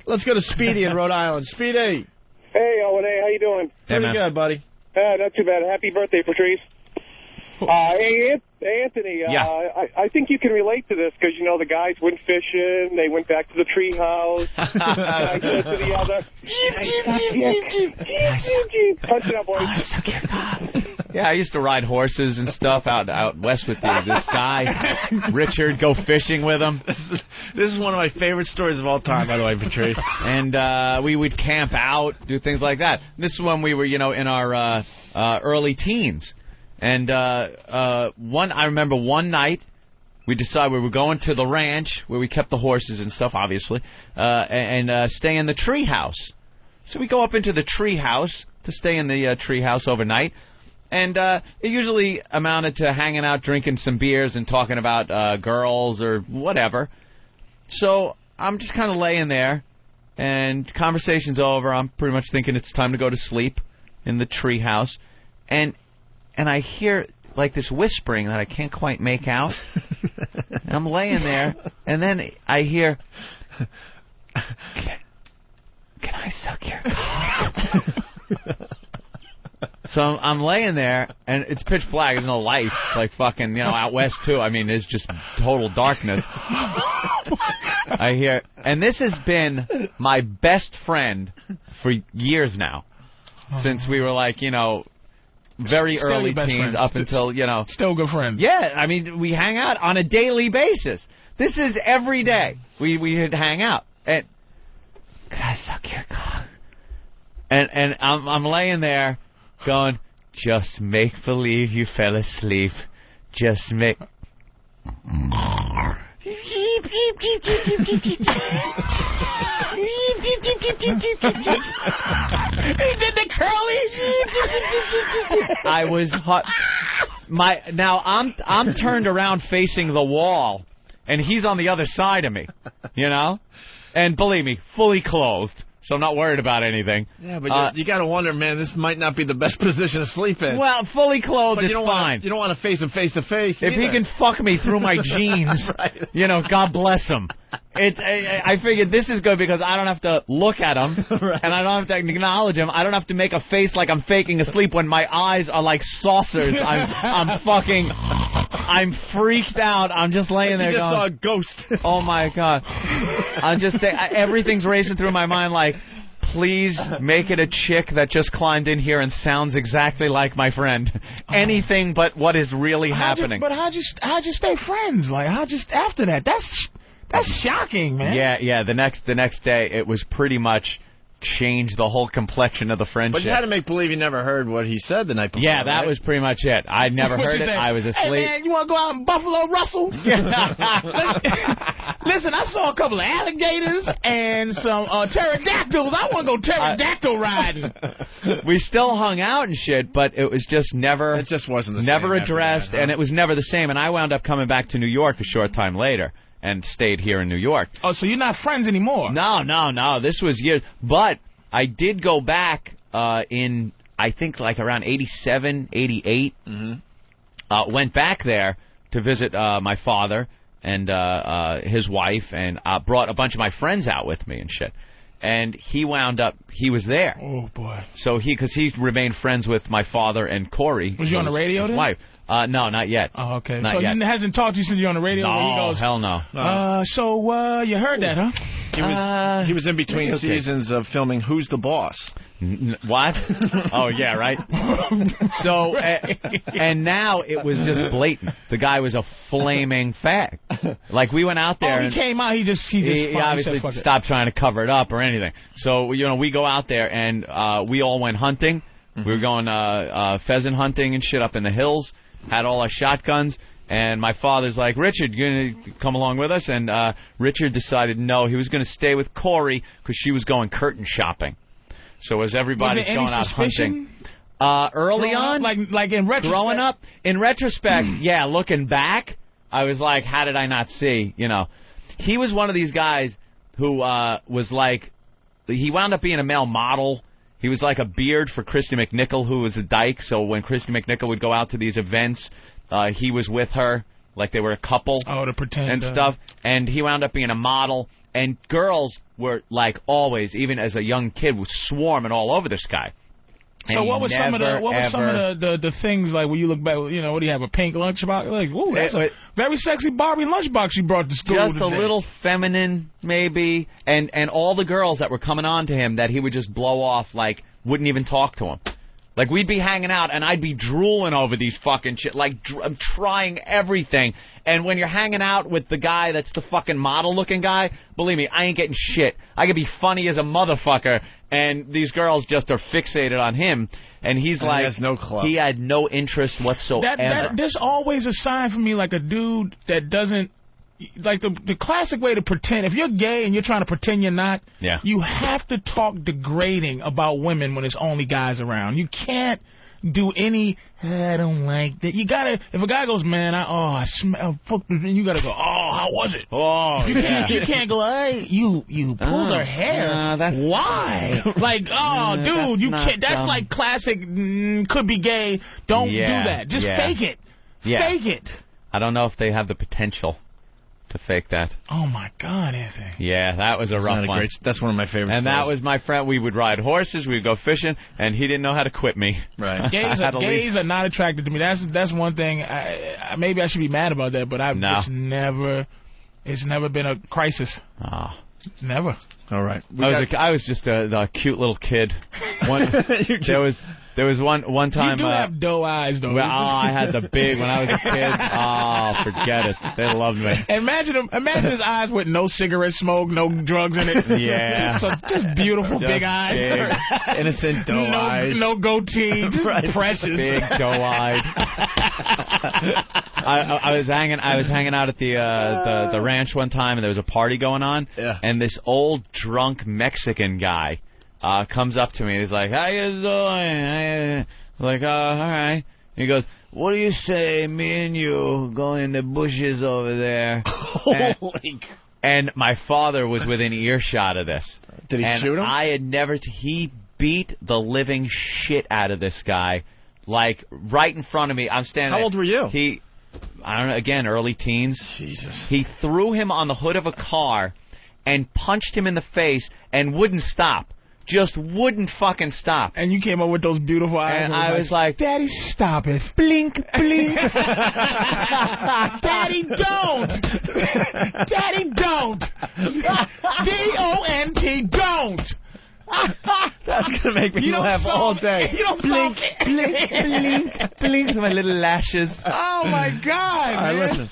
Let's go to Speedy in Rhode Island. Speedy. Hey, O&A, how you doing? Pretty good, buddy. Not too bad. Happy birthday, Patrice. Hey, Anthony, I think you can relate to this because, you know, the guys went fishing. They went back to the tree house. I said to the other, punch it up, boys. Yeah, I used to ride horses and stuff out west with this guy, Richard, go fishing with him. This is one of my favorite stories of all time, by the way, Patrice. And we would camp out, do things like that. This is when we were, you know, in our early teens. And I remember one night we decided we were going to the ranch where we kept the horses and stuff, obviously, and stay in the tree house. So we go up into the tree house to stay in the tree house overnight. And it usually amounted to hanging out, drinking some beers, and talking about girls or whatever. So I'm just kind of laying there, and conversation's over. I'm pretty much thinking it's time to go to sleep in the tree house. And I hear, like, this whispering that I can't quite make out. And I'm laying there, and then I hear, can I suck your cock? So I'm laying there, and it's pitch black. There's no light, like fucking, you know, out west, too. I mean, it's just total darkness. I hear, and this has been my best friend for years now, since we were, like, you know, very Still early teens friends. up until, you know. Still good friends. Yeah, I mean, we hang out on a daily basis. This is every day. We'd hang out. And, can I suck your cock? And I'm laying there going, just make believe you fell asleep. Just make... He did the curly. I was hot. Now I'm turned around facing the wall, and he's on the other side of me, you know. And believe me, fully clothed, so I'm not worried about anything. Yeah, but you got to wonder, man, this might not be the best position to sleep in. Well, fully clothed is fine. You don't want to face him face to face. If he can fuck me through my jeans, right. You know, God bless him. I figured this is good because I don't have to look at him, right. And I don't have to acknowledge him. I don't have to make a face like I'm faking asleep when my eyes are like saucers. I'm freaked out. I'm just laying there you just going, saw a ghost. Oh my God. I'm just everything's racing through my mind like, please make it a chick that just climbed in here and sounds exactly like my friend. Anything but what is really happening. But how'd you stay friends? Like, after that? That's shocking, man. Yeah. The next day, it was pretty much changed the whole complexion of the friendship. But you had to make believe you never heard what he said the night before. Yeah, that was pretty much it. I'd never heard it. I was asleep. Hey, man, you want to go out and Buffalo Russell? Listen, I saw a couple of alligators and some pterodactyls. I want to go pterodactyl riding. We still hung out and shit, but it was just never... It just wasn't the same. Never addressed, and it was never the same. And I wound up coming back to New York a short time later and stayed here in New York. Oh, so you're not friends anymore? No. This was years. But I did go back in, I think, like around 87, 88. Mm-hmm. Went back there to visit my father and his wife, and brought a bunch of my friends out with me and shit. And he was there. Oh, boy. So because he remained friends with my father and Corey. Was you on the radio then? Wife. No, not yet. Oh, okay. Not so yet. he hasn't talked to you since you're on the radio? No, he goes, hell no. So you heard that, huh? He was in between seasons of filming Who's the Boss. What? Oh, yeah, right? So, and now it was just blatant. The guy was a flaming fag. Like, we went out there. Oh, he came out, he obviously said, stopped trying to cover it up or anything. So, you know, we go out there, and we all went hunting. Mm-hmm. We were going pheasant hunting and shit up in the hills. Had all our shotguns. And my father's like, Richard, you going to come along with us? And Richard decided no, he was going to stay with Corey because she was going curtain shopping. So as everybody's going out hunting. Early on? Like in retrospect? Growing up? In retrospect, yeah, looking back, I was like, how did I not see? You know, he was one of these guys who was like, he wound up being a male model. He was like a beard for Christy McNichol, who was a dyke. So when Christy McNichol would go out to these events, he was with her, like they were a couple. Oh, to pretend. And stuff. And he wound up being a model. And girls were, like, always, even as a young kid, was swarming all over this guy. So what was some of the things, like, when you look back, you know, what do you have, a pink lunchbox? Like, whoa, that's a very sexy Barbie lunchbox you brought to school Just today. a little feminine, maybe. And all the girls that were coming on to him that he would just blow off, like, wouldn't even talk to him. Like, we'd be hanging out, and I'd be drooling over these fucking shit. Like, I'm trying everything. And when you're hanging out with the guy that's the fucking model-looking guy, believe me, I ain't getting shit. I could be funny as a motherfucker, and these girls just are fixated on him. And he's like, he has no club. He had no interest whatsoever. This always a sign for me, like a dude that doesn't, like the classic way to pretend. If you're gay and you're trying to pretend you're not, you have to talk degrading about women when it's only guys around. You can't do any, I don't like that. You gotta, if a guy goes, man, I smell, fuck, you gotta go, oh, how was it? Oh, yeah. You can't go, hey, you pulled her hair. Why? Like, oh, dude, you can't. That's like classic, could be gay. Don't do that. Just fake it. Fake it. I don't know if they have the potential to fake that. Oh, my God, Anthony. Yeah, that was a rough one. That's one of my favorites. And that was my friend. We would ride horses. We'd go fishing, and he didn't know how to quit me. Right. Gays are not attracted to me. That's one thing. Maybe I should be mad about that, but it's never been a crisis. Oh. Never. All right. I was just a cute little kid. There was one time. You do have doe eyes, though. Well, I had the big when I was a kid. Oh, forget it. They loved me. Imagine his eyes with no cigarette smoke, no drugs in it. Yeah. Just beautiful big eyes. Big, innocent doe eyes. No goatee. Just precious. Big doe-eyed. I was hanging out at the ranch one time, and there was a party going on. Yeah. And this old drunk Mexican guy comes up to me, and he's like, how you doing? I'm like, all right. And he goes, what do you say, me and you go in the bushes over there? And my father was within earshot of this. Did he shoot him? I had never... He beat the living shit out of this guy, like, right in front of me. I'm standing there. How old were you? I don't know, again, early teens. Jesus. He threw him on the hood of a car and punched him in the face and wouldn't stop. Just wouldn't fucking stop. And you came up with those beautiful eyes. And I was like, Daddy, stop it. Blink, blink. Daddy, don't. Daddy, don't. D-O-N-T, don't. That's going to make me laugh all day. You don't blink, blink, blink, blink with my little lashes. Oh, my God, All right, listen.